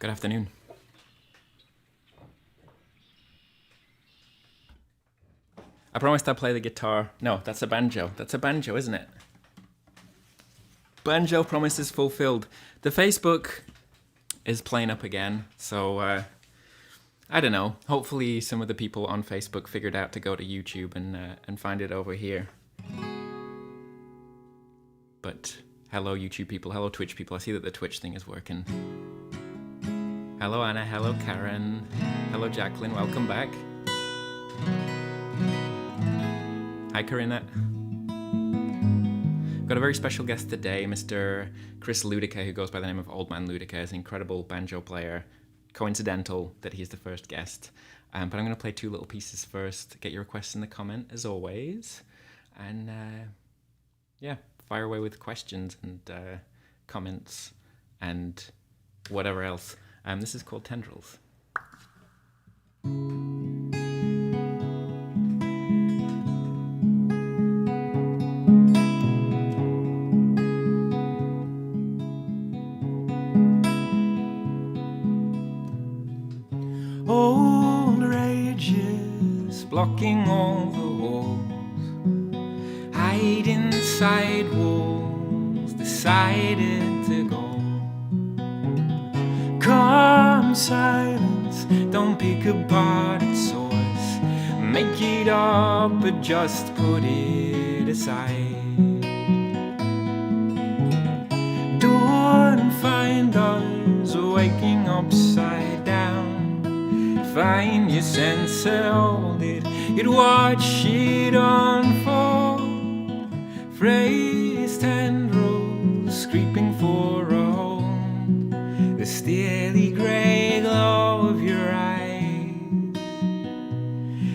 Good afternoon. I promised I'd play the guitar. No, that's a banjo. That's a banjo, isn't it? Banjo promises fulfilled. The Facebook is playing up again, so I don't know. Hopefully some of the people on Facebook figured out to go to YouTube and find it over here. But hello YouTube people, hello Twitch people. I see that the Twitch thing is working. Hello Anna, hello Karen, hello Jacqueline, welcome back. Hi Corinna. Got a very special guest today, Mr. Chris Luedecke, who goes by the name of Old Man Luedecke. He's an incredible banjo player. Coincidental that he's the first guest. But I'm going to play two little pieces first. Get your requests in the comment, as always. And yeah, fire away with questions and comments and whatever else. This is called Tendrils. Old rages blocking all the walls, hide inside walls, decided to go. Calm silence, don't pick apart its source, make it up but just put it aside. Don't find us waking upside down, find your sense, hold it, watch it unfold. Phrase tendrils creeping for a home, the steely grey glow of your eyes.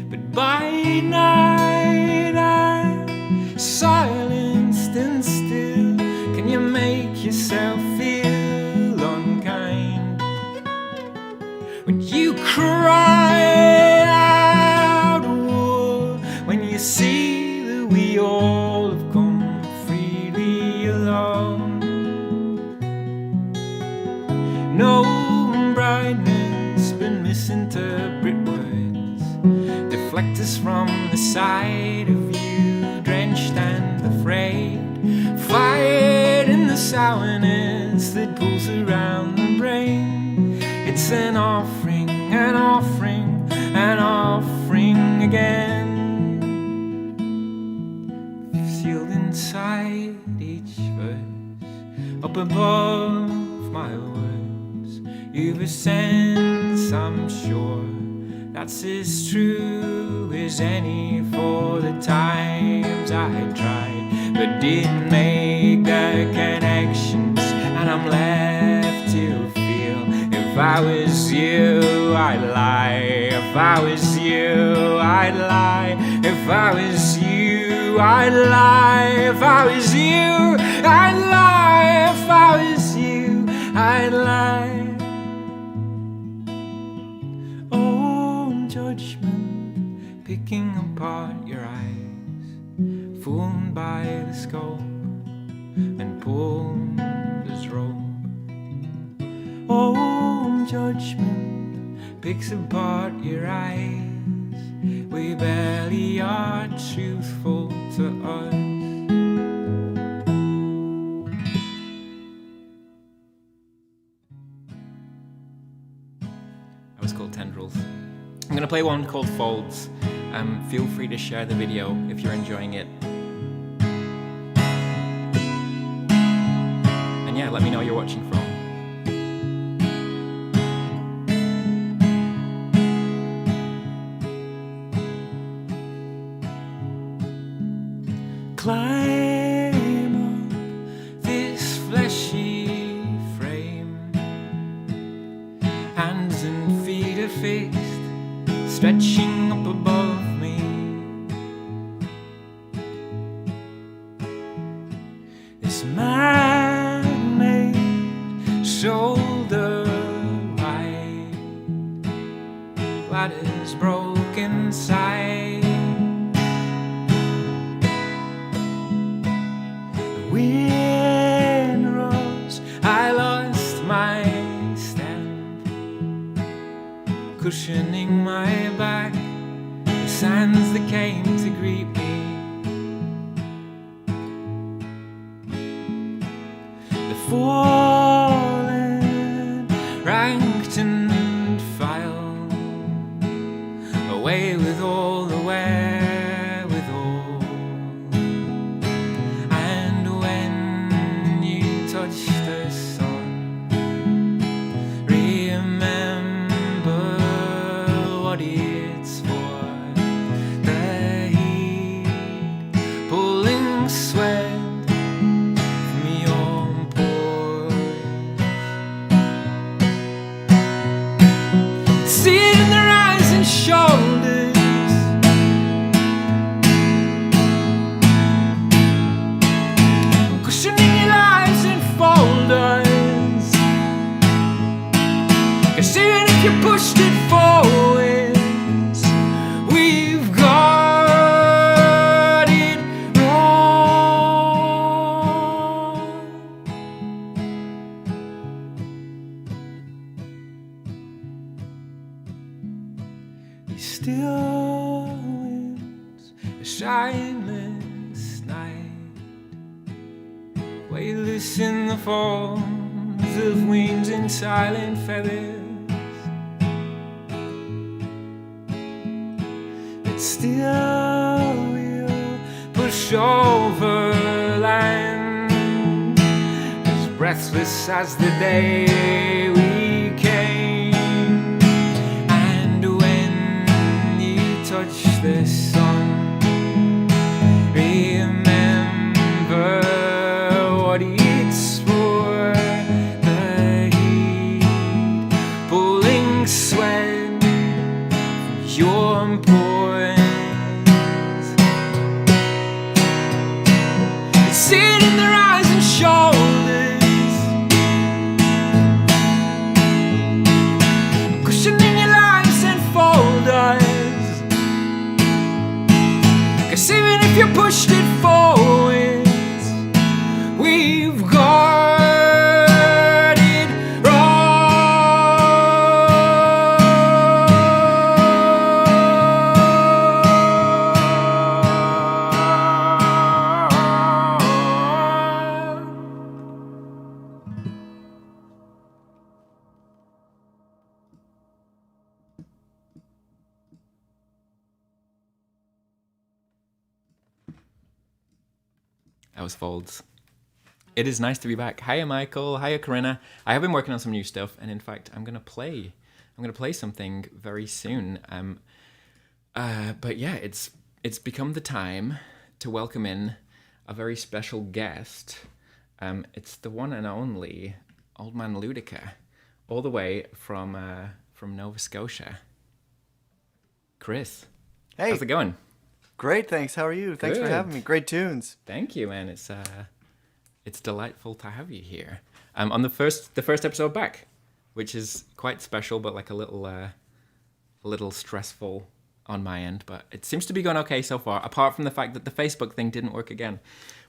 But by night I'm silenced and still. Can you make yourself feel unkind when you cry out war, when you see that we all have come freely along? No brightness but misinterpret words, deflect us from the side of you, drenched and afraid. Fight in the sourness that pulls around the brain. It's an offering, an offering, an offering again. Sealed inside each verse, up above my words, you've a sense, I'm sure, that's as true as any. For the times I tried but didn't make the connections, and I'm left to feel. If I was you, I'd lie. If I was you, I'd lie. If I was you, I'd lie. If I was you, I'd lie. If I was you, I'd lie. Oh, judgment, picking apart your eyes, fooled by the scope and pulled his robe. Oh, judgment picks apart your eyes. We barely are truthful to us. That was called Tendrils. I'm going to play one called Folds. Feel free to share the video if you're enjoying it. And yeah, let me know where you're watching from. Climb up this fleshy frame, hands and feet are fixed, stretching up above me. This man-made shoulder wide, ladder's broken side. Wind rose, I lost my stamp. cushioning my back, the sands that came to greet me. The fallen, ranked and filed, away with all the wherewithal. And when you touch the sun, remember what it's for. The heat pulling sweat from your pores. See it in their eyes and shoulders. Cushioning your lives in folders. 'Cause even if you pushed it forwards, we've got it wrong. These still winds, a shineless night, weightless in the folds of wings and silent feathers. But still we'll push over land, as breathless as the day we came. And when you touch the sun, remember what it's for. The heat pulling sweat from your pores. See it in their eyes and shoulders. Cushioning your lives in folders. 'Cause even if you pushed it forwards, we've got it wrong. That was Folds. It is nice to be back. Hiya, Michael. Hiya, Corinna. I have been working on some new stuff, and in fact, I'm gonna play something very soon. But yeah, it's become the time to welcome in a very special guest. It's the one and only old Man Luedecke, all the way from Nova Scotia. Chris, Hey, how's it going? great, thanks. How are you? Thanks for Good. having me. Great tunes. Thank you, man. It's delightful to have you here. On the first episode back, which is quite special, but like a little stressful on my end. But it seems to be going okay so far. Apart from the fact that the Facebook thing didn't work again,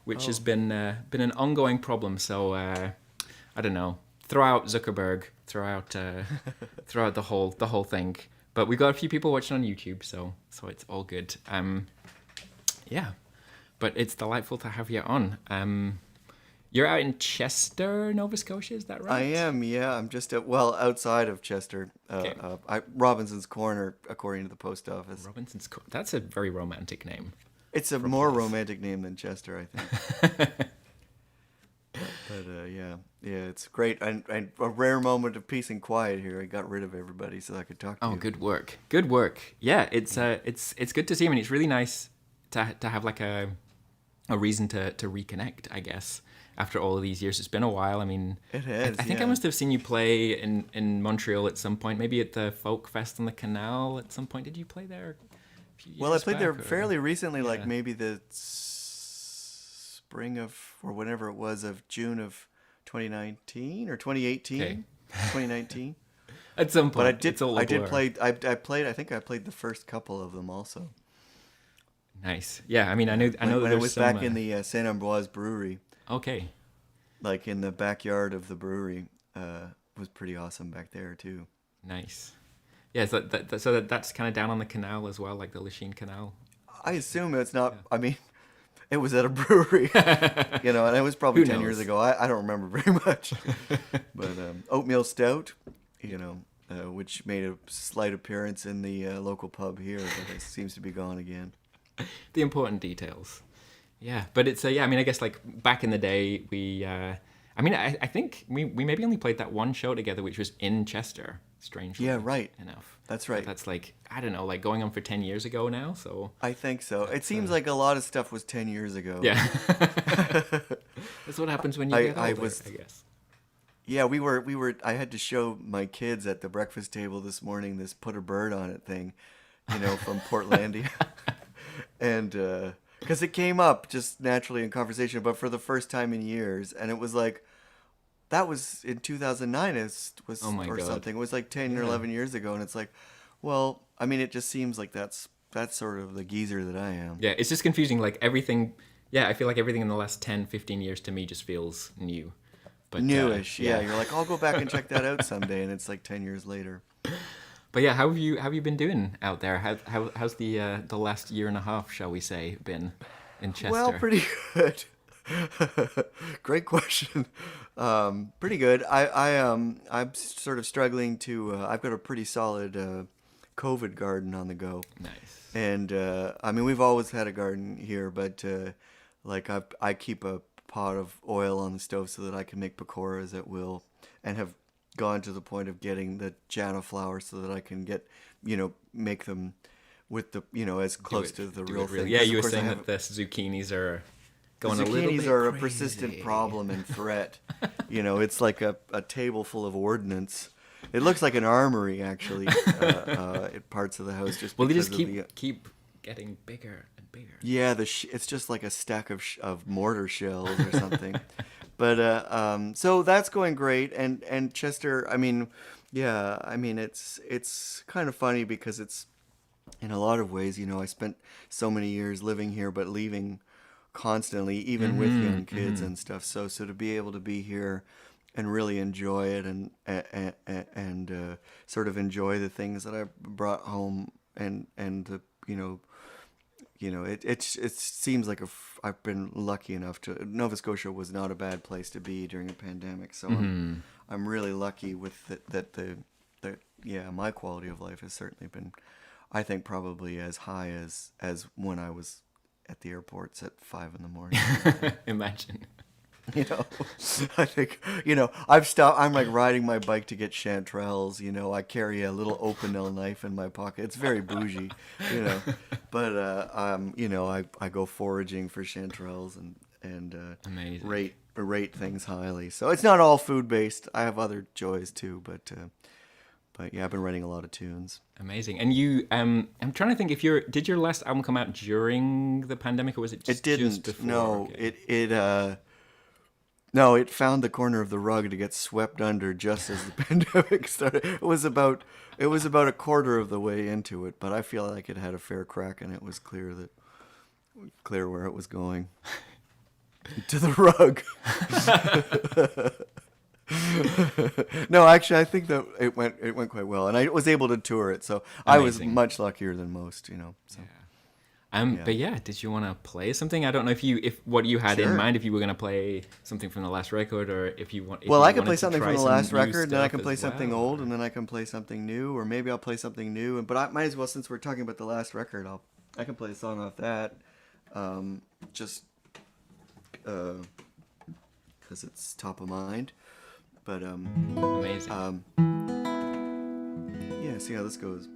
which has been an ongoing problem. So I don't know. Throw out Zuckerberg. Throw out the whole thing. But we got a few people watching on YouTube, so it's all good. Yeah, but it's delightful to have you on. You're out in Chester, Nova Scotia, is that right? I am, yeah. I'm just outside of Chester, Okay. Robinson's Corner, according to the post office. Robinson's. That's a very romantic name. It's a more romantic name than Chester, I think. But yeah, it's great. And a rare moment of peace and quiet here. I got rid of everybody so I could talk to you. Oh, good work. Good work. Yeah, it's good to see him, and it's really nice to have like a reason to reconnect, I guess. After all of these years, it's been a while. I mean, It has, I think I must have seen you play in Montreal at some point. Maybe at the Folk Fest on the Canal at some point. Did you play there? A few Well, I years played there back, or- fairly recently, like Yeah. maybe the spring of, or whenever it was, of June of 2019 or 2018, Okay. 2019. At some point. But I did It's all a I did blur. play. I think I played the first couple of them also. Nice. Yeah, I mean, I know When that it there was some, back in the Saint Ambroise Brewery, Okay. like in the backyard of the brewery, was pretty awesome back there too. Nice. Yeah, so that's kind of down on the canal as well, like the Lachine Canal. I assume it's not. I mean, it was at a brewery, and it was probably Who 10 years knows? ago. I don't remember very much. But oatmeal stout, which made a slight appearance in the local pub here, but it seems to be gone again. The important details. Yeah, but it's I mean, I guess like back in the day, I think we maybe only played that one show together, which was in Chester. Strangely, Yeah, right. enough. That's right. But that's like, I don't know, like going on for 10 years ago now. So I think so. It seems like a lot of stuff was 10 years ago. yeah, that's what happens when you get older, I guess. Yeah, we were. I had to show my kids at the breakfast table this morning this "put a bird on it" thing, from Portlandia, and because it came up just naturally in conversation, but for the first time in years, and it was like that was in 2009. Oh my or God. something. It was like 10 or 11 years ago, and it's like, well, I mean, it just seems like that's sort of the geezer that I am. Yeah, it's just confusing. Like everything. Yeah, I feel like everything in the last 10, 15 years to me just feels new. But, Newish, yeah. You're like, I'll go back and check that out someday, and it's like 10 years later. But yeah, how have you been doing out there? How's the last year and a half, shall we say, been in Chester? Well, pretty good. Great question. Pretty good. I'm sort of struggling to. I've got a pretty solid COVID garden on the go. Nice. And I mean, we've always had a garden here, but like I keep a pot of oil on the stove so that I can make pakoras at will, and have gone to the point of getting the Jana flour so that I can get, make them with the, as close to the real thing. Yeah, you were Of course saying that the zucchinis are going a little bit zucchinis are a crazy. persistent problem and threat. It's like a table full of ordnance. It looks like an armory, actually, at parts of the house. Well, they because just of keep getting bigger and bigger. Yeah, it's just like a stack of mortar shells or something. But so that's going great, and Chester. I mean, yeah, I mean it's kind of funny because it's in a lot of ways. I spent so many years living here, but leaving constantly, even with young kids and stuff. So to be able to be here and really enjoy it, and sort of enjoy the things that I brought home, and the it seems like I've been lucky enough to. Nova Scotia was not a bad place to be during the pandemic, so I'm really lucky with that my quality of life has certainly been, I think, probably as high as when I was at the airports at 5 a.m. Imagine. I think, I've stopped. I'm like riding my bike to get chanterelles. I carry a little Opinel knife in my pocket. It's very bougie, But, I go foraging for chanterelles and Amazing. rate things highly. So it's not all food based. I have other joys too, but yeah, I've been writing a lot of tunes. Amazing. And you, I'm trying to think if did your last album come out during the pandemic, or was it just, It didn't. just before? No, Okay. No, it found the corner of the rug to get swept under just as the pandemic started. It was about a quarter of the way into it, but I feel like it had a fair crack, and it was clear where it was going. To the rug. No, actually, I think that it went quite well, and I was able to tour it, so I was Amazing. much luckier than most, So. Yeah. Yeah. But yeah, did you want to play something? I don't know if what you had in Sure. mind, if you were going to play something from the last record, or if you want. Well, you I can wanted play to something try from the some last new record, then I stuff can play as something well, old, or- and then I can play something new, or maybe I'll play something new. But I might as well, since we're talking about the last record, I can play a song off that, just because it's top of mind. But Amazing. yeah, see how this goes.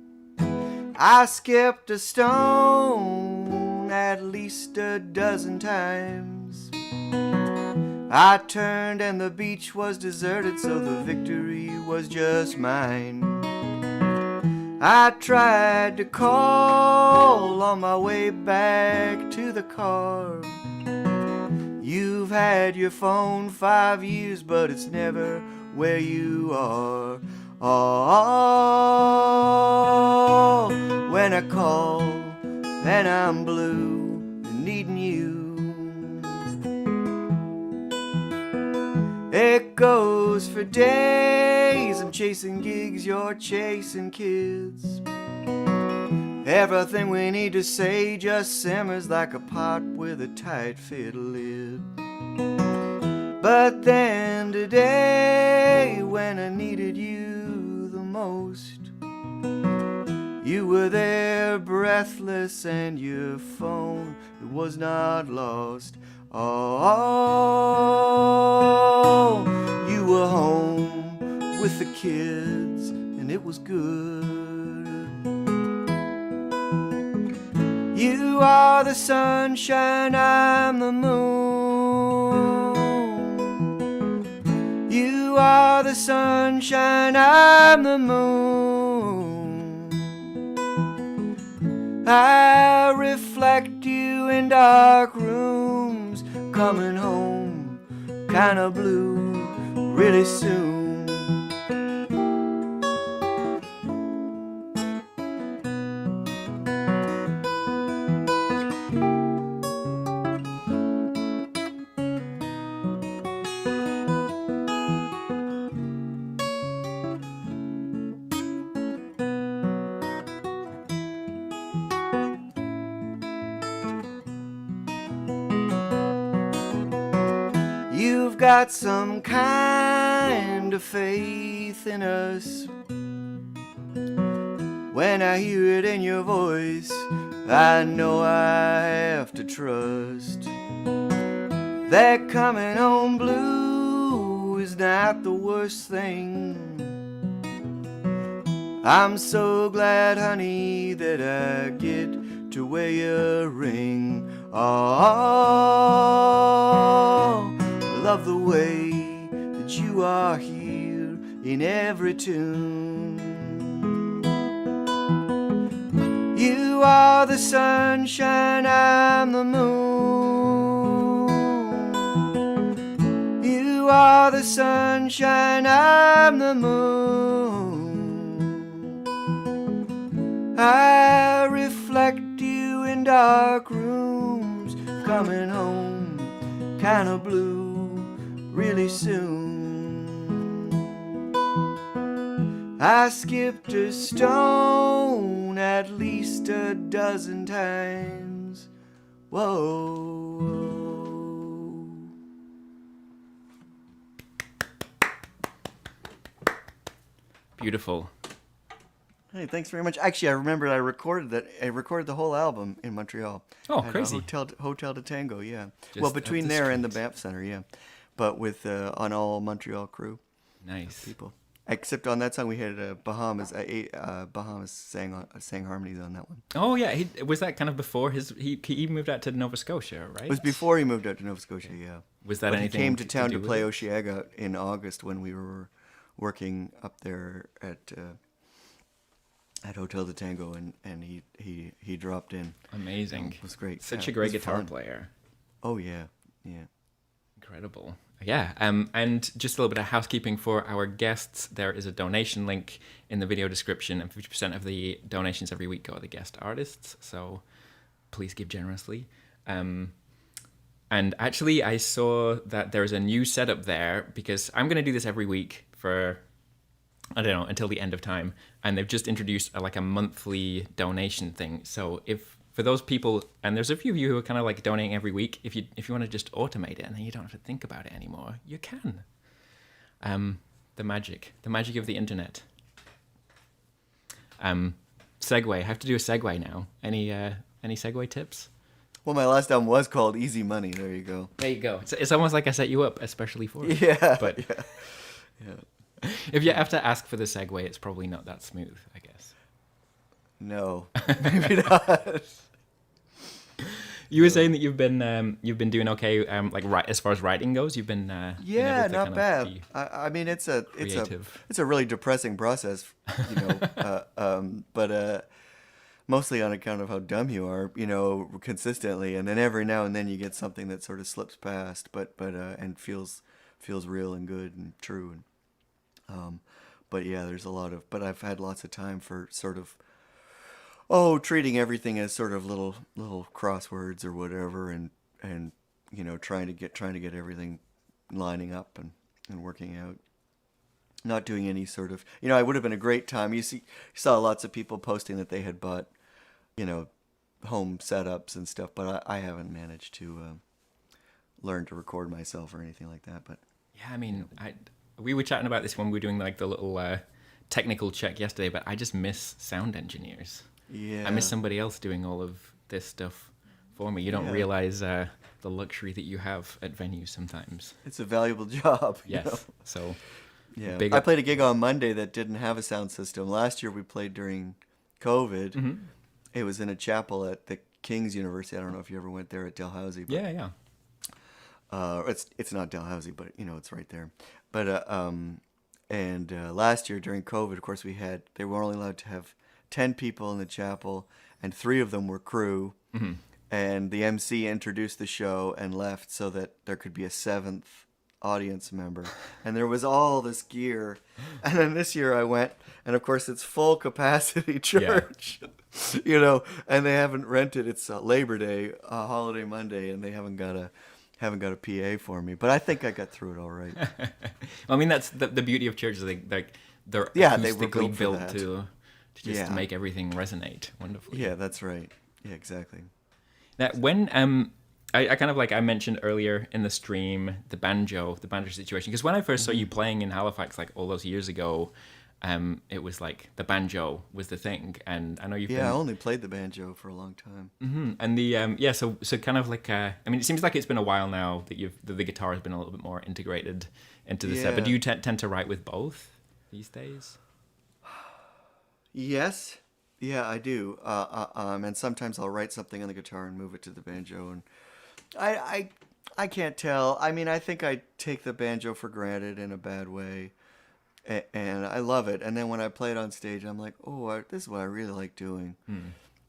I skipped a stone at least a dozen times. I turned and the beach was deserted, so the victory was just mine. I tried to call on my way back to the car. You've had your phone 5 years, but it's never where you are. Oh, when I call and I'm blue, needing you. It goes for days days I'm chasing gigs, you're chasing kids. Everything we need to say just simmers like a pot with a tight fit lid. But then today, when I needed you the most, you were there breathless and your phone, it was not lost. Oh, you were home with the kids and it was good. You are the sunshine, I'm the moon. You are the sunshine, I'm the moon. I reflect you in dark rooms, coming home kinda blue really soon. You've got some kind of faith in us. When I hear it in your voice, I know I have to trust that coming home blue is not the worst thing. I'm so glad, honey, that I get to wear your ring. Oh, I love the way that you are here in every tune. You are the sunshine, I'm the moon. You are the sunshine, I'm the moon. I reflect you in dark rooms, coming home kinda blue really soon. I skipped a stone at least a dozen times. Whoa. Beautiful. Hey, thanks very much. Actually, I remembered I recorded the whole album in Montreal. Oh, at crazy. Hotel de Tango, yeah. Just Well, up between the there and the street. Banff Center, yeah. But with on all Montreal crew Nice. people. Except on that song we had Bahamas. Bahamas sang harmonies on that one. Oh yeah, was that kind of before he moved out to Nova Scotia, right? It was before he moved out to Nova Scotia, yeah. Was that But anything he came to town do to with play it? Osheaga in August when we were working up there at Hotel de Tango, and he dropped in. Amazing. It was great. Such Yeah, a great it was guitar fun. player. Oh yeah, yeah. Incredible. Yeah, and just a little bit of housekeeping for our guests. There is a donation link in the video description, and 50% of the donations every week go to the guest artists, so please give generously. And actually, I saw that there's a new setup there, because I'm going to do this every week for, I don't know, until the end of time, and they've just introduced a monthly donation thing. So if for those people, and there's a few of you who are kind of like donating every week, if you want to just automate it and then you don't have to think about it anymore, you can. The magic of the internet. Segue. I have to do a segue now. Any segue tips? Well, my last album was called Easy Money. There you go. There you go. It's almost like I set you up especially for it. Yeah. But yeah. if you have to ask for the segue, it's probably not that smooth, I guess. No, maybe not. You were saying that you've been doing okay, as far as writing goes. You've been Yeah, able to not kind of bad. be I mean, it's a creative. really depressing process, but mostly on account of how dumb you are, consistently, and then every now and then you get something that sort of slips past, but and feels real and good and true, and but yeah, there's a lot of. But I've had lots of time for sort of. Treating everything as sort of little crosswords or whatever, and trying to get everything lining up and working out. not doing any sort of, it would have been a great time. You saw lots of people posting that they had bought, home setups and stuff, but I haven't managed to learn to record myself or anything like that. But yeah, I mean, we were chatting about this when we were doing like the little technical check yesterday, but I just miss sound engineers. Yeah, I miss somebody else doing all of this stuff for me. You don't realize the luxury that you have at venues sometimes. It's a valuable job. Yes. So yeah, I played a gig on Monday that didn't have a sound system. Last year we played during COVID. Mm-hmm. It was in a chapel at the King's University. I don't know if you ever went there at Dalhousie. But, yeah. It's not Dalhousie, but it's right there. But last year during COVID, of course, they were only allowed to have 10 people in the chapel, and 3 of them were crew. Mm-hmm. And the MC introduced the show and left so that there could be a 7th audience member. And there was all this gear. And then this year I went, and of course it's full capacity church. Yeah. And they haven't rented. It's Labor Day, holiday Monday, and they haven't got a PA for me. But I think I got through it all right. I mean, that's the beauty of churches. They're they were acoustically built to just make everything resonate wonderfully. Yeah, that's right. Yeah, exactly. Now, when I kind of like I mentioned earlier in the stream the banjo situation, because when I first saw you playing in Halifax like all those years ago, it was like the banjo was the thing, and I know you've I only played the banjo for a long time. Mm-hmm. And the so kind of like I mean, it seems like it's been a while now that the guitar has been a little bit more integrated into the set. But do you tend to write with both these days? Yes. Yeah, I do. And sometimes I'll write something on the guitar and move it to the banjo, and I can't tell. I mean, I think I take the banjo for granted in a bad way, and I love it. And then when I play it on stage, I'm like, this is what I really like doing,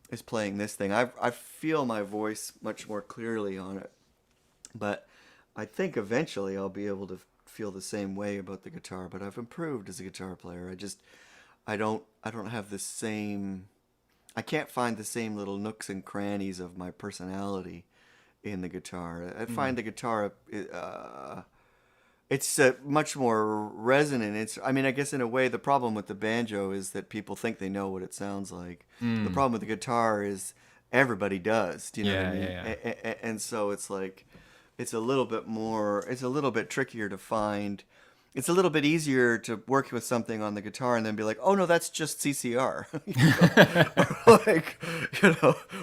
is playing this thing. I feel my voice much more clearly on it, but I think eventually I'll be able to feel the same way about the guitar. But I've improved as a guitar player. I don't have the same, I can't find the same little nooks and crannies of my personality in the guitar. I find the guitar, it's much more resonant. I guess in a way the problem with the banjo is that people think they know what it sounds like. The problem with the guitar is everybody does. Do you know what I mean? Yeah. And so it's like, it's a little bit trickier to find. It's a little bit easier to work with something on the guitar and then be like, oh no, that's just CCR,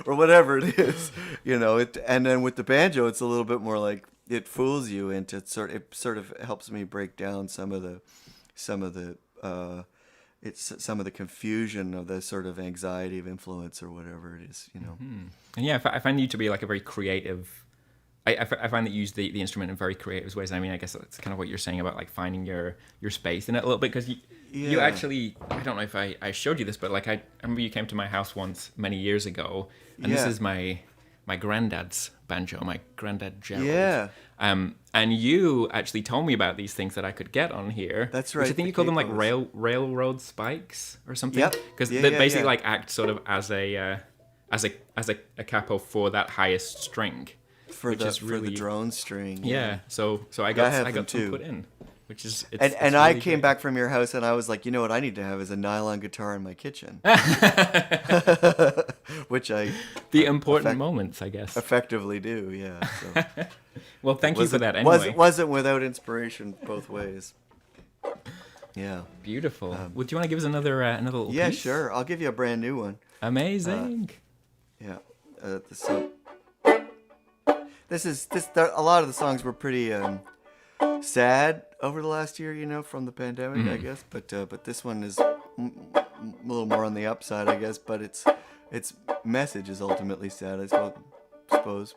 or whatever it is, and then with the banjo, it's a little bit more like it fools you into it sort of helps me break down some of the confusion of the sort of anxiety of influence or whatever it is, Mm-hmm. And yeah, I find you to be like a very creative. I find that you use the instrument in very creative ways. I mean, I guess that's kind of what you're saying about like finding your space in it a little bit, because you actually, I don't know if I showed you this, but like I remember you came to my house once many years ago, and this is my granddad's banjo, my granddad Gerald. Yeah. And you actually told me about these things that I could get on here. That's right. Which I think you called them like railroad spikes or something. Yep. Because they basically like act sort of as a capo for that highest string. For the drone string. Yeah. So I got some too. put in, which is it's really I came great. back from your house and I was like, you know what I need to have is a nylon guitar in my kitchen. Which the important moments, I guess. Effectively do, yeah. So. Well, thank you for that anyway. Wasn't without inspiration both ways. Yeah. Beautiful. Well, do you want to give us another little Yeah, piece? sure. I'll give you a brand new one. Amazing. Yeah. A lot of the songs were pretty sad over the last year, from the pandemic, I guess. But this one is a little more on the upside, I guess. But its message is ultimately sad, I suppose.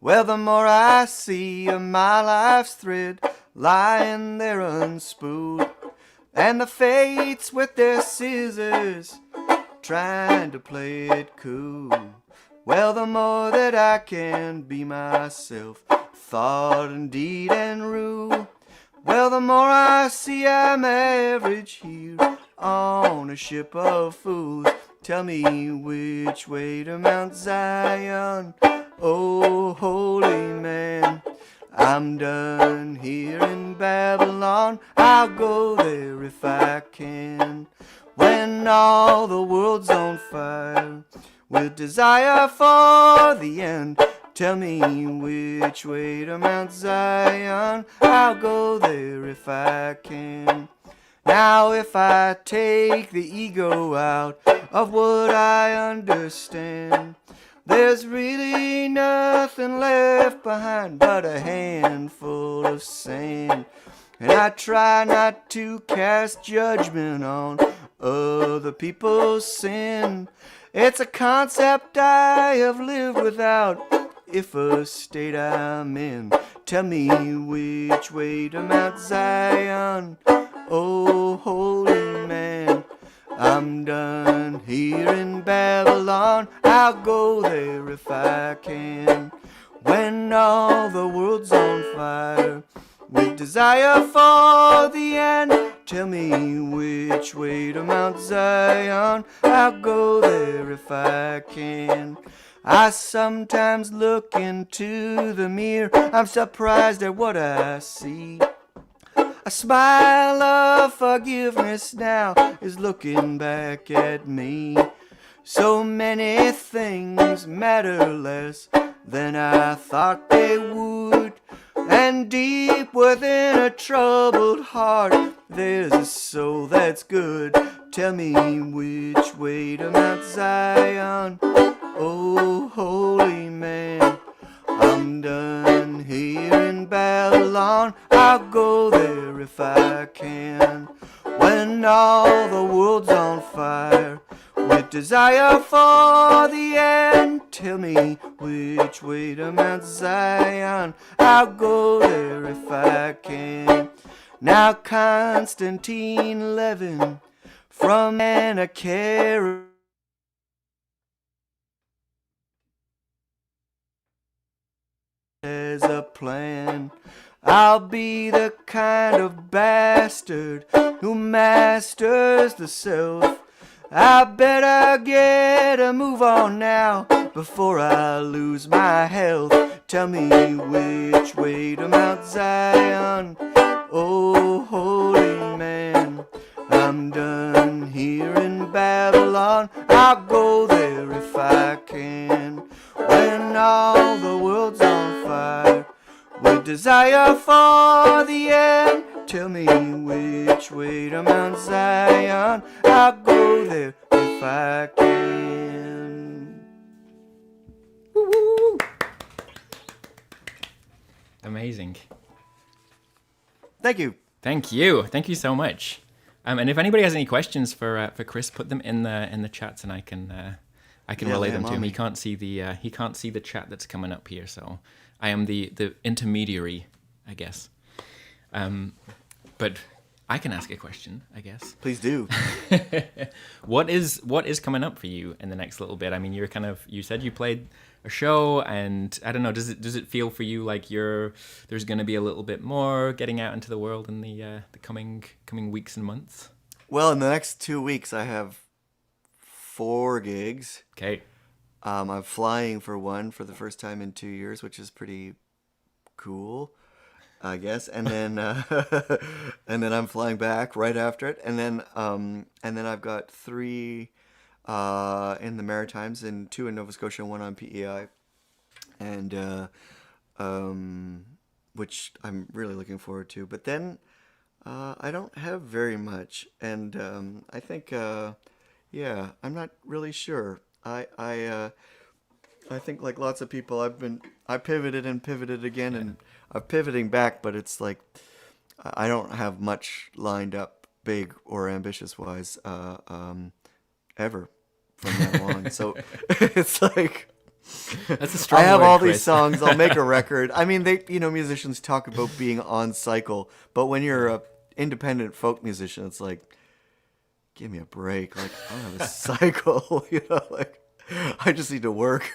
Well, the more I see of my life's thread lying there unspooled, and the fates with their scissors trying to play it cool. Well, the more that I can be myself, thought and deed and rule, well, the more I see I'm average here on a ship of fools. Tell me which way to Mount Zion, oh holy man. I'm done here in Babylon. I'll go there if I can. When all the world's on fire with desire for the end, tell me which way to Mount Zion. I'll go there if I can. Now if I take the ego out of what I understand, there's really nothing left behind but a handful of sand. And I try not to cast judgment on other people's sin. It's a concept I have lived without, if a state I'm in. Tell me which way to Mount Zion, oh holy man. I'm done here in Babylon. I'll go there if I can. When all the world's on fire with desire for the end, tell me which way to Mount Zion. I'll go there if I can. I sometimes look into the mirror. I'm surprised at what I see. A smile of forgiveness now is looking back at me. So many things matter less than I thought they would. And deep within a troubled heart, there's a soul that's good. Tell me which way to Mount Zion, oh holy man. I'm done here in Babylon. I'll go there if I can. When all the world's on fire with desire for the end, tell me which way to Mount Zion. I'll go there if I can. Now Constantine Levin from Anna as a plan. I'll be the kind of bastard who masters the self. I better get a move on now before I lose my health. Tell me which way to Mount Zion, oh holy man. I'm done here in Babylon. I'll go there if I can. When all the world's on fire with desire for the end, tell me which way to Mount Zion. I'll go there if I can. Woo-woo. Amazing. Thank you. Thank you. Thank you so much. And if anybody has any questions for Chris, put them in the chats, and I can relay them to him. He can't see the chat that's coming up here, so I am the intermediary, I guess. But I can ask a question, I guess. Please do. What is coming up for you in the next little bit? I mean, you said you played a show, and I don't know, does it feel for you like there's going to be a little bit more getting out into the world in the coming weeks and months? Well, in the next 2 weeks, I have 4 gigs. Okay. I'm flying for one for the first time in 2 years, which is pretty cool, I guess. And then and then I'm flying back right after it, and then I've got 3 in the Maritimes and 2 in Nova Scotia and 1 on PEI, and which I'm really looking forward to. But then I don't have very much, and I think I'm not really sure. I think, like lots of people, I pivoted and pivoted again, and I'm pivoting back, but it's like I don't have much lined up, big or ambitious wise, ever from now on. So it's like that's a strong I have word, all Chris. these songs. I'll make a record. I mean, musicians talk about being on cycle, but when you're a independent folk musician, it's like, give me a break. Like, I don't have a cycle, like I just need to work,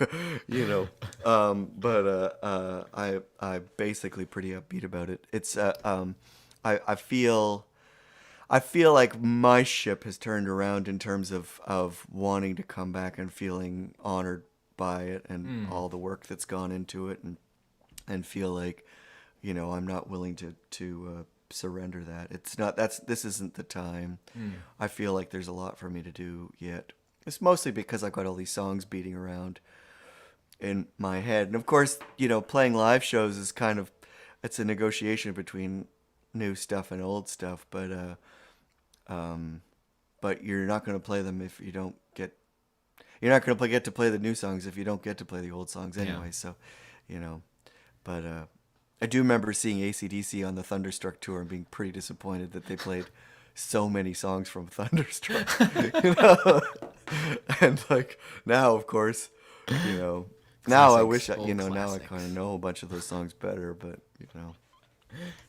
But I basically pretty upbeat about it. It's I feel like my ship has turned around in terms of wanting to come back and feeling honored by it and all the work that's gone into it, and feel like I'm not willing to surrender that. This isn't the time. I feel like there's a lot for me to do yet. It's mostly because I've got all these songs beating around in my head. And of course, playing live shows is it's a negotiation between new stuff and old stuff, but you're not going to play them if you don't get, you're not going to get to play the new songs if you don't get to play the old songs anyway. Yeah. So, but I do remember seeing AC/DC on the Thunderstruck tour and being pretty disappointed that they played so many songs from Thunderstruck. And like now, of course, now I wish Classics, now I classics. kind of know a bunch of those songs better, but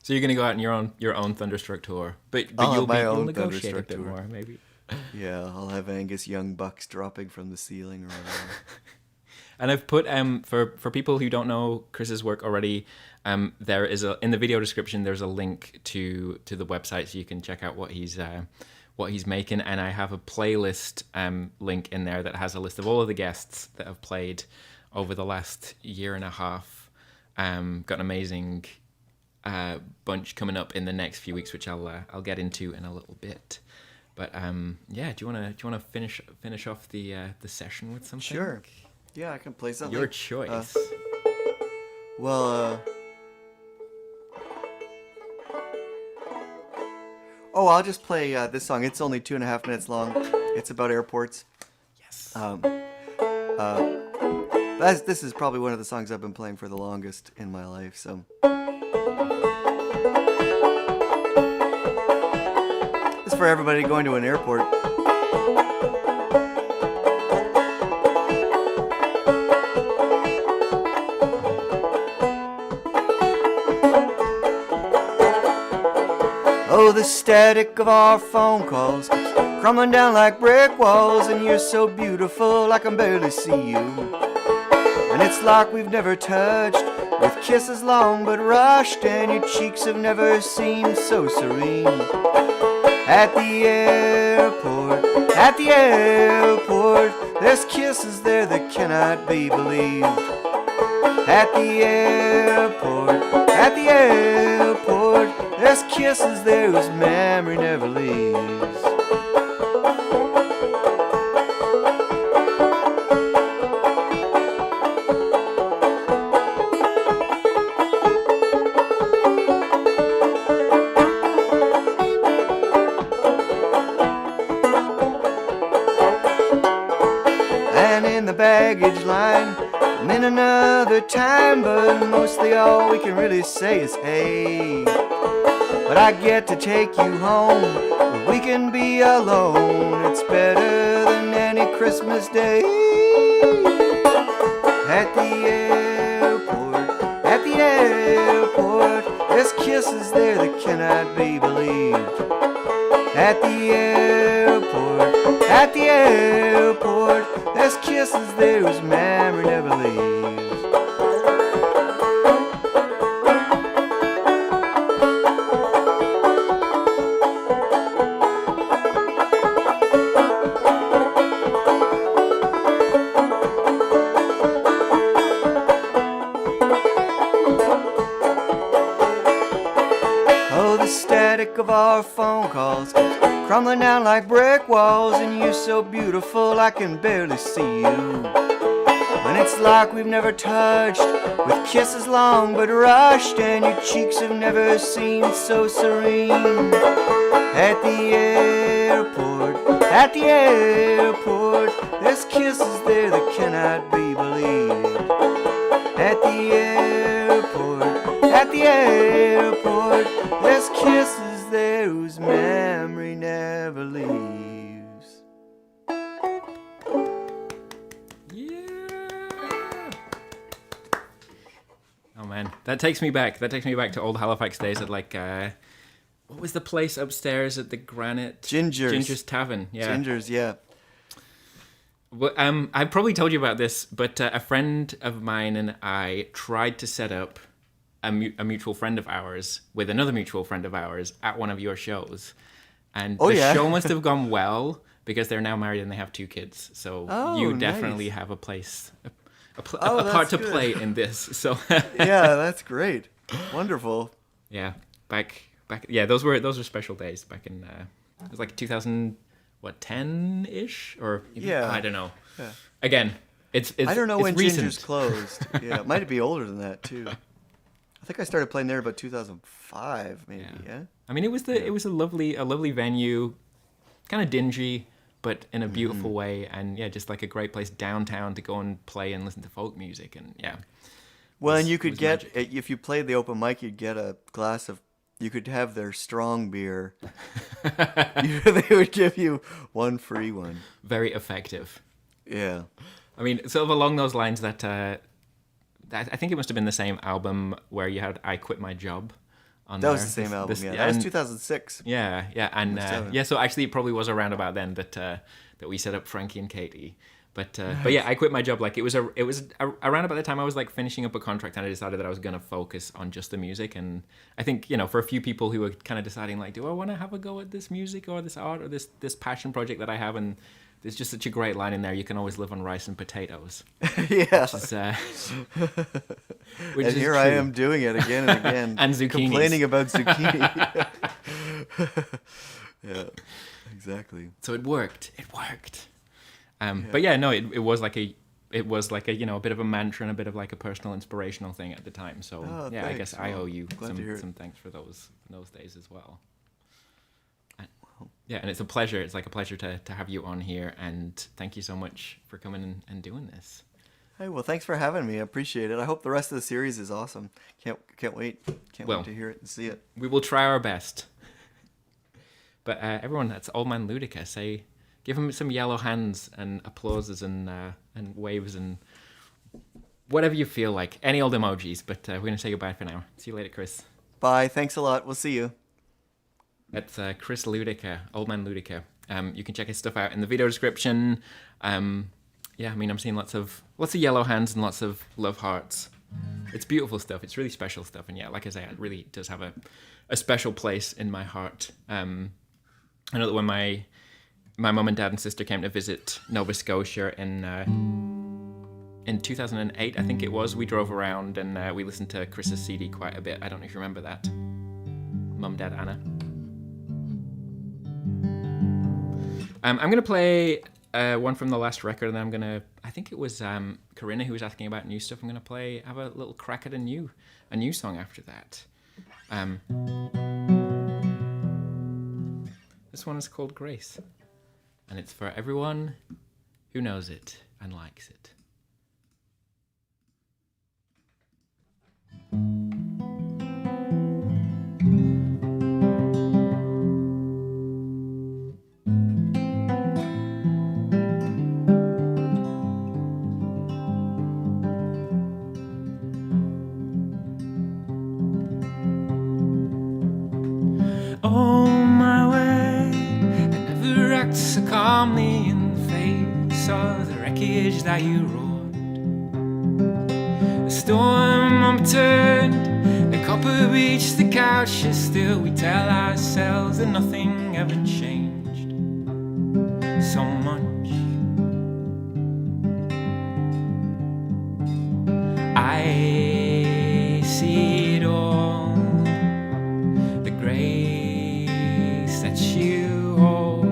So you're gonna go out on your own Thunderstruck tour, but I'll have my you'll own negotiate a Thunderstruck bit tour. more, maybe. yeah, I'll have Angus Young bucks dropping from the ceiling or whatever. And I've put for people who don't know Chris's work already, there is in the video description there's a link to the website so you can check out what he's making, and I have a playlist link in there that has a list of all of the guests that have played over the last year and a half. Got an amazing bunch coming up in the next few weeks, which I'll get into in a little bit. But yeah, do you wanna finish off the session with something? Sure. Yeah, I can play something. Your choice. I'll just play this song. It's only 2.5 minutes long. It's about airports. Yes. This is probably one of the songs I've been playing for the longest in my life. So it's for everybody going to an airport. Oh, the static of our phone calls crumbling down like brick walls, and you're so beautiful I can barely see you. And it's like we've never touched, with kisses long but rushed, and your cheeks have never seemed so serene. At the airport, there's kisses there that cannot be believed. At the airport, there's kisses there whose memory never leaves. And in the baggage line, and in another time, but mostly all we can really say is hey. But I get to take you home, where we can be alone. It's better than any Christmas day. At the airport, there's kisses there that cannot be believed. At the airport, there's kisses there whose memory never leaves. Oh, the static of our phone calls crumbling down like brick walls, and you're so beautiful I can barely see you. And it's like we've never touched, with kisses long but rushed, and your cheeks have never seemed so serene. At the airport, there's kisses there that cannot be believed. At the airport, there's kisses there whose memory never leaves. Yeah. Oh man, that takes me back. That takes me back to old Halifax days at like what was the place upstairs at the Granite? Ginger's Tavern. Yeah. Ginger's, yeah. Well, I probably told you about this, but a friend of mine and I tried to set up a mutual friend of ours with another mutual friend of ours at one of your shows. And the show must have gone well because they're now married and they have 2 kids. So you definitely have a place, a part to play in this. So yeah, that's great. Wonderful. Yeah, back. Yeah, those were special days back in. It was like 2000, what, 10-ish or even, Yeah. I don't know. Yeah. Again, it's I don't know it's when recent. Ginger's closed. Yeah, it might be older than that too. I think I started playing there about 2005, maybe. Yeah. I mean, it was a lovely venue, kind of dingy, but in a beautiful way, and yeah, just like a great place downtown to go and play and listen to folk music, and yeah. Well, and you could get magic. if you played the open mic, you'd get a glass of. You could have their strong beer. They would give you one free one. Very effective. Yeah. I mean, sort of along those lines, that I think it must have been the same album where you had "I Quit My Job" on That there. was the same album. Yeah, that and- was 2006. Yeah, and Must have it. yeah. So actually, it probably was around about then that we set up Frankie and Katie. But yeah, I quit my job. Like it was around about the time I was like finishing up a contract, and I decided that I was gonna focus on just the music. And I think, you know, for a few people who were kind of deciding like, do I want to have a go at this music or this art or this passion project that I have? And there's just such a great line in there. You can always live on rice and potatoes. Yeah. Which And is here I true. am doing it again and again. And zucchinis. Complaining about zucchini. Yeah, exactly. So it worked. But yeah, no, it was like a you know, a bit of a mantra and a bit of like a personal inspirational thing at the time. So Oh, yeah, I thanks. guess I Well, owe you glad to hear it. some thanks for those days as well. Yeah, and it's a pleasure. It's like a pleasure to have you on here, and thank you so much for coming and doing this. Hey, well, thanks for having me. I appreciate it. I hope the rest of the series is awesome. Can't wait. Can't Well, wait to hear it and see it. We will try our best. But everyone, that's Old Man Luedecke. Give him some yellow hands and applauses and waves and whatever you feel like. Any old emojis. But we're going to say goodbye for now. See you later, Chris. Bye. Thanks a lot. We'll see you. That's Chris Luedecke, Old Man Luedecke. You can check his stuff out in the video description. Yeah, I mean, I'm seeing lots of yellow hands and lots of love hearts. It's beautiful stuff. It's really special stuff. And yeah, like I say, it really does have a special place in my heart. I know that when my mum and dad and sister came to visit Nova Scotia in 2008, I think it was, we drove around and we listened to Chris's CD quite a bit. I don't know if you remember that. Mum, Dad, Anna. I'm going to play one from the last record, and then I'm going to, I think it was Corinna who was asking about new stuff. I'm going to have a little crack at a new song after that. This one is called Grace, and it's for everyone who knows it and likes it. On my way, I never act so calmly in the face of the wreckage that you wrought. The storm upturned, the copper beach, the couch is still. We tell ourselves that nothing ever changed so much. I see it all, the grace that you hold.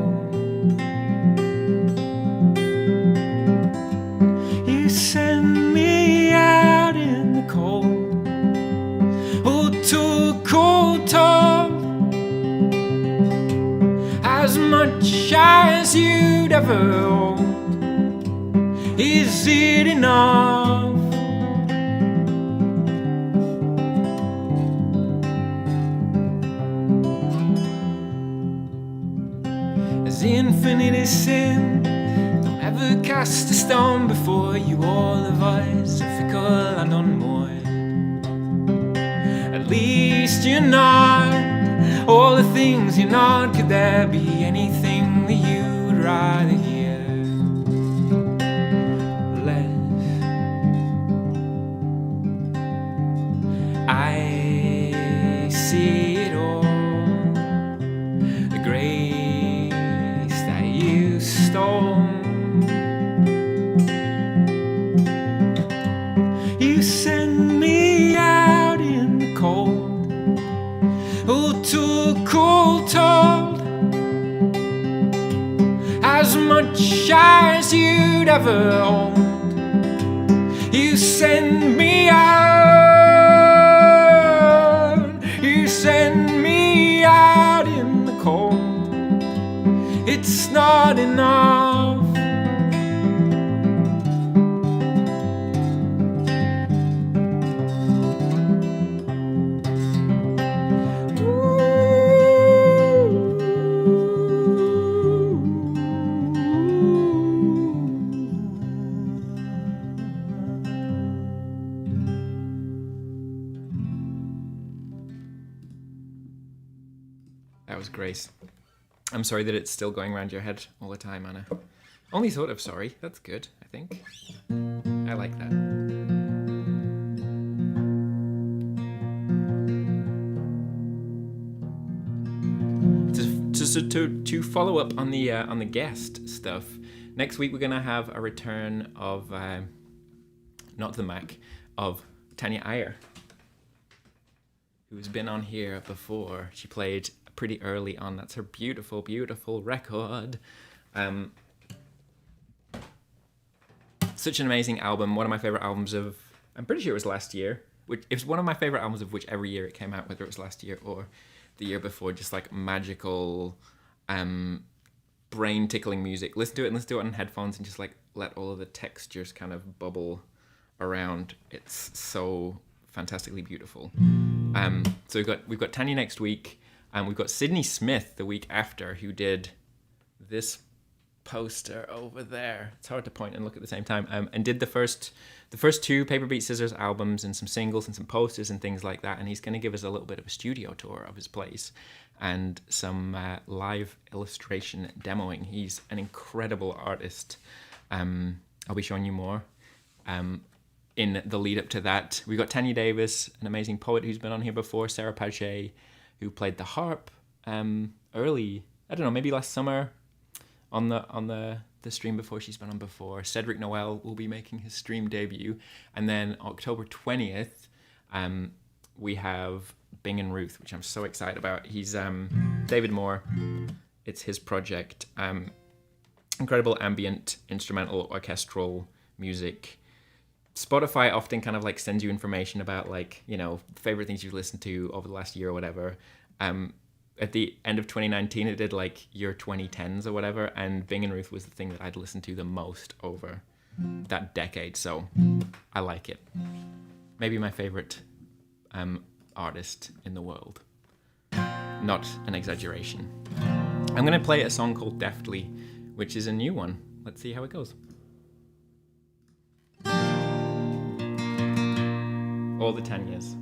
You send me out in the cold, oh, to a cold tub, as much as you'd ever hold. Is it enough? As infinite is sin, don't ever cast a stone before you. All of us are fickle and unmoored. At least you're not all the things you're not. Could there be anything that you'd rather hear less? I see it all, the grace that you stole. You send me out in the cold, as much as you'd ever hold. You send me out, you send me out in the cold. It's not enough. That was Grace. I'm sorry that it's still going around your head all the time, Anna. Only sort of sorry. That's good, I think. I like that. To follow up on the guest stuff, next week we're gonna have a return of not the Mac, of Thanya Iyer, who's been on here before. She played pretty early on. That's her beautiful, beautiful record. Such an amazing album. One of my favorite albums of, I'm pretty sure it was last year. It was one of my favorite albums of whichever year it came out, whether it was last year or the year before. Just like magical, brain tickling music. Listen to it on headphones and just like let all of the textures kind of bubble around. It's so fantastically beautiful. So we've got Tanya next week, and we've got Sydney Smith the week after, who did this poster over there. It's hard to point and look at the same time. And did the first two Paper Beat Scissors albums and some singles and some posters and things like that. And he's going to give us a little bit of a studio tour of his place and some live illustration demoing. He's an incredible artist. I'll be showing you more. In the lead up to that, we got Tanya Davis, an amazing poet who's been on here before, Sarah Pagé, who played the harp early, I don't know, maybe last summer on the stream before. She's been on before. Cedric Noel will be making his stream debut. And then October 20th, we have Bing and Ruth, which I'm so excited about. He's David Moore. It's his project. Incredible ambient, instrumental, orchestral music. Spotify often kind of like sends you information about like, you know, favorite things you've listened to over the last year or whatever. At the end of 2019, it did like your 2010s or whatever, and Bing and Ruth was the thing that I'd listened to the most over that decade, so I like it. Maybe my favorite artist in the world. Not an exaggeration. I'm going to play a song called Deftly, which is a new one. Let's see how it goes. All the Tanyas.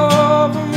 Over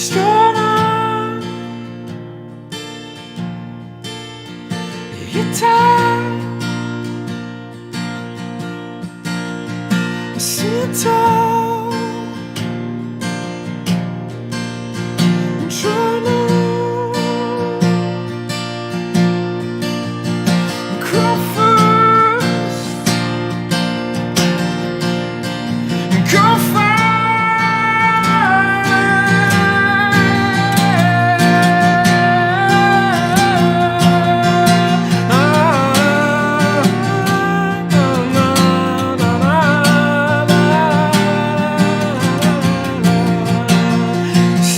straight on. You're tired. I see you tall. I'm trying to crawl first and go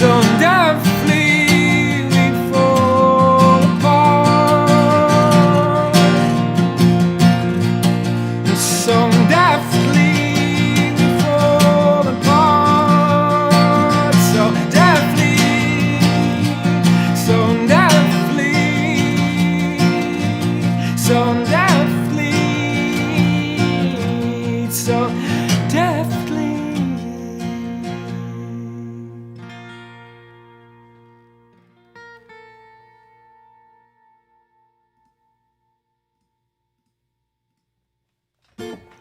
so deftly we fall apart. So deftly we fall apart. So deftly, so deftly, so deftly, so deftly.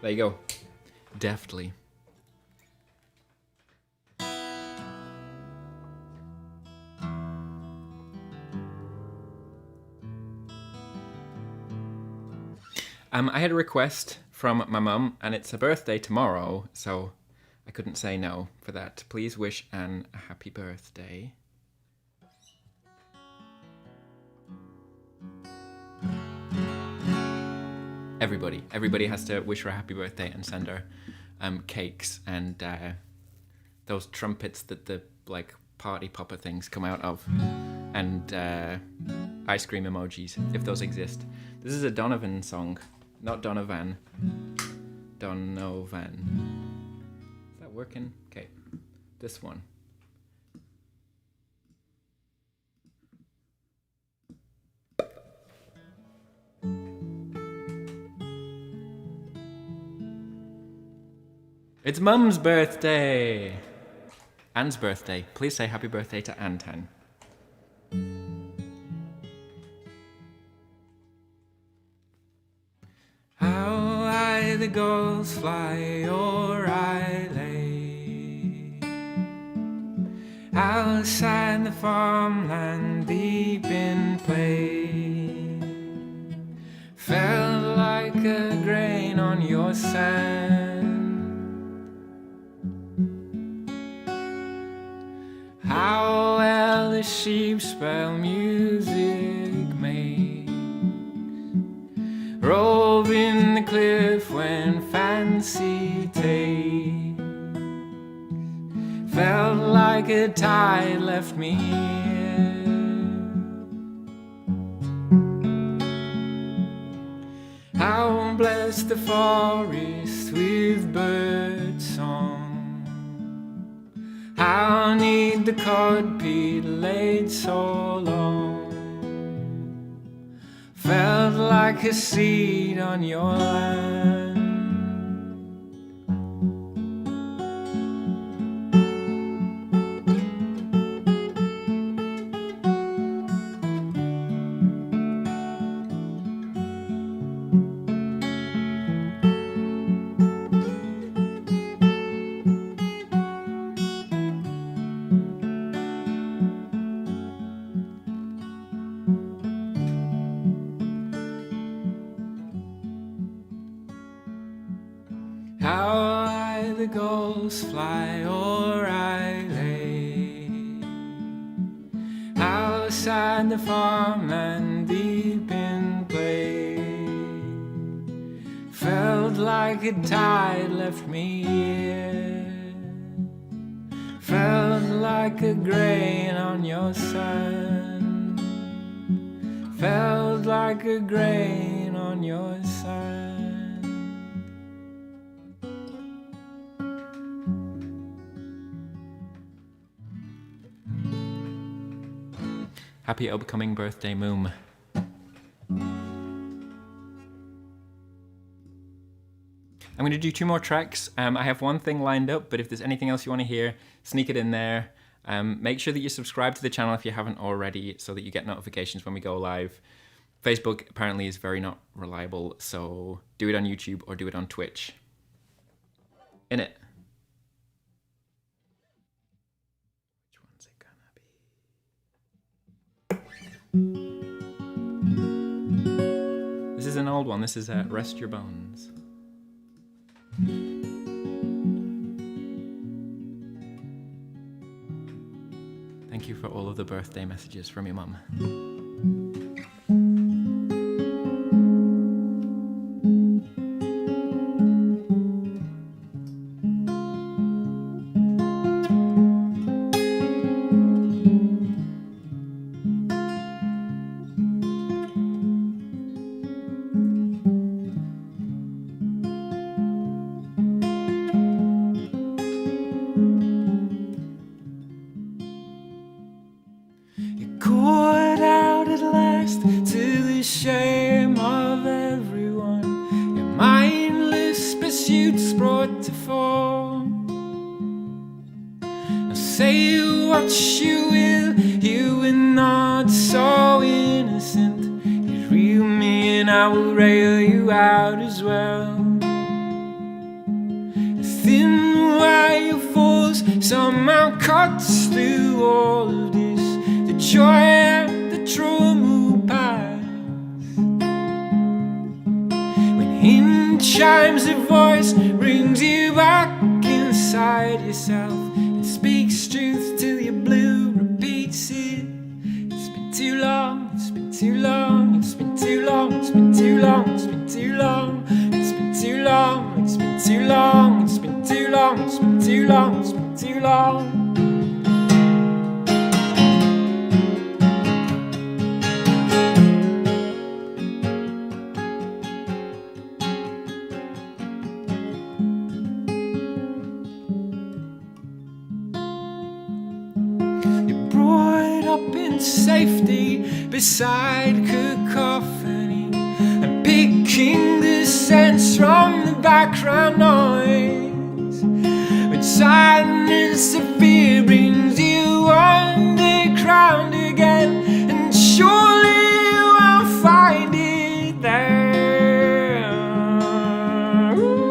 There you go. Deftly. I had a request from my mum, and it's her birthday tomorrow, so I couldn't say no for that. Please wish Anne a happy birthday. Everybody has to wish her a happy birthday and send her cakes and those trumpets that the like party popper things come out of, and ice cream emojis if those exist. This is a Donovan song, not Donovan. Donovan. Is that working? Okay, this one. It's Mum's birthday! Anne's birthday. Please say happy birthday to Anne Tan. How high the gulls fly o'er I lay, outside the farmland deep in play, felt like a grain on your sand. How well the sheep spell music makes, roving the cliff when fancy takes, felt like a tide left me here. How blessed the forest with bird song, how neat the codpeat laid so long, felt like a seed on your land. How high the gulls fly o'er I lay, outside the farmland deep in play, felt like a tide left me here, felt like a grain on your sand, felt like a grain on your sand. Happy upcoming birthday, Moom. I'm going to do 2 more tracks. I have one thing lined up, but if there's anything else you want to hear, sneak it in there. Make sure that you subscribe to the channel if you haven't already so that you get notifications when we go live. Facebook apparently is very not reliable, so do it on YouTube or do it on Twitch. In it. Which one's it gonna be? This is an old one. This is Rest Your Bones. Thank you for all of the birthday messages from your mum. Beside cacophony and picking the scents from the background noise. When sadness of fear brings you underground again, and surely you will find it there. Ooh.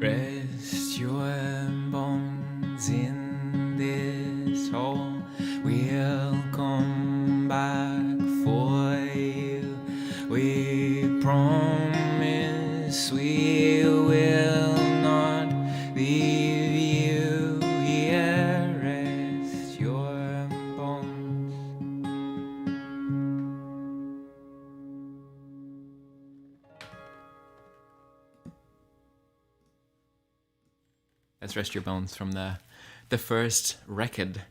Rest your bones in this hole. We'll come back for you. We promise we will not leave you here. Rest your bones. Let's Rest Your Bones from the first record.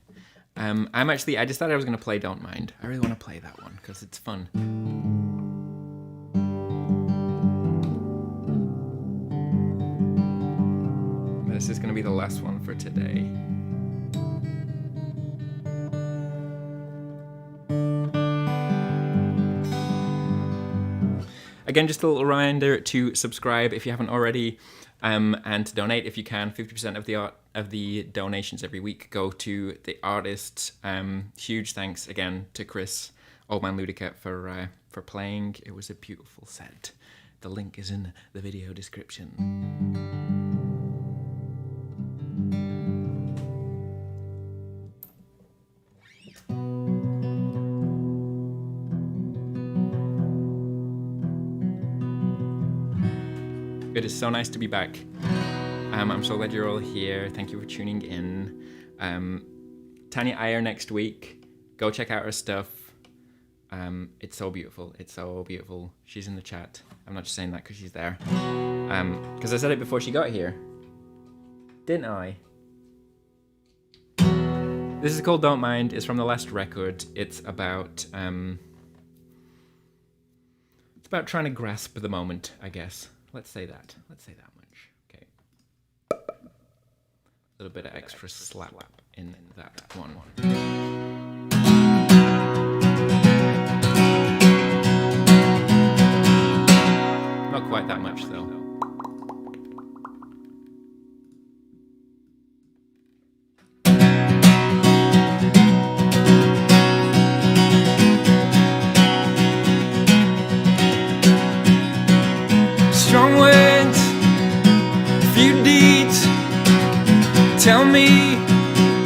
I decided I was going to play Don't Mind. I really want to play that one because it's fun. But this is going to be the last one for today. Again, just a little reminder to subscribe if you haven't already, and to donate if you can. 50% of the donations every week go to the artists. Huge thanks again to Chris, Old Man Luedecke, for playing. It was a beautiful set. The link is in the video description. It is so nice to be back. I'm so glad you're all here. Thank you for tuning in. Thanya Iyer next week. Go check out her stuff. It's so beautiful. It's so beautiful. She's in the chat. I'm not just saying that because she's there. Because I said it before she got here. Didn't I? This is called Don't Mind. It's from the last record. It's about trying to grasp the moment, I guess. Let's say that. Let's say that much. Okay. A little bit of extra slap in that one. Not quite that much though. Strong words, few deeds. Tell me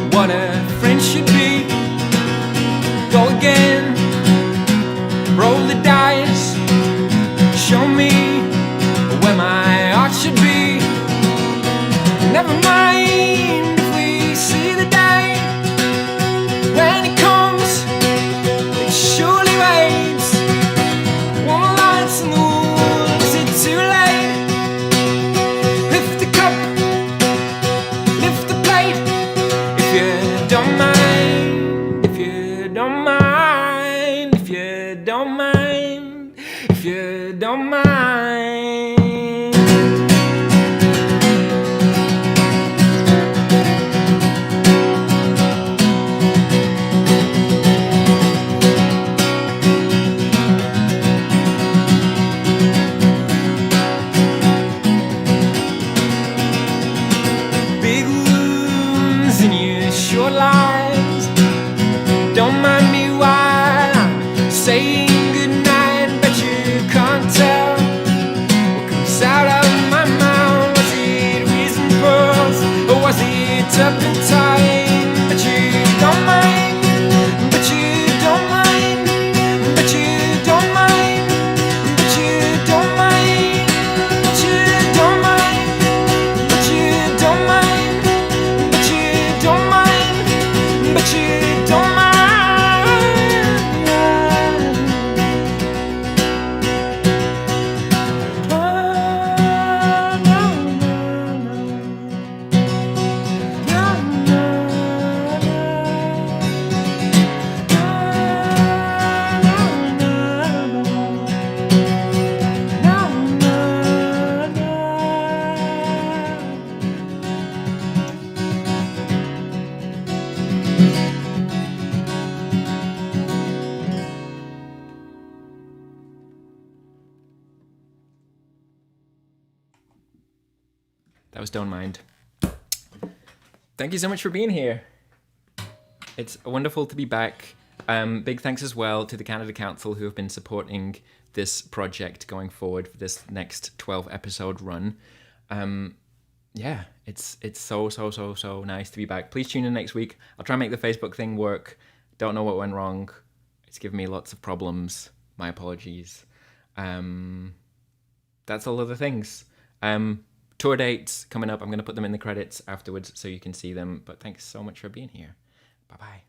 what a friend should be. Go again, roll the dice. Show me where my heart should be. Never mind if we see the day. When it comes, it surely waits. Warm lights in the woods, is it too late? Lift the cup, lift the plate. If you don't mind, if you don't mind, if you don't mind, if you don't mind. Big wounds in your short lives. Don't mind me while I'm saying goodnight, but you can't tell what comes out of my mouth. Was it reason pearls or was it turpentine? But you don't mind, but you don't mind, but you don't mind, but you don't mind, but you don't mind, but you don't mind, but you don't mind, but you don't mind. That was Don't Mind. Thank you so much for being here. It's wonderful to be back. Big thanks as well to the Canada Council who have been supporting this project going forward for this next 12 episode run. Yeah, it's so nice to be back. Please tune in next week. I'll try and make the Facebook thing work. Don't know what went wrong. It's given me lots of problems. My apologies. That's all of the things. Tour dates coming up. I'm going to put them in the credits afterwards so you can see them. But thanks so much for being here. Bye-bye.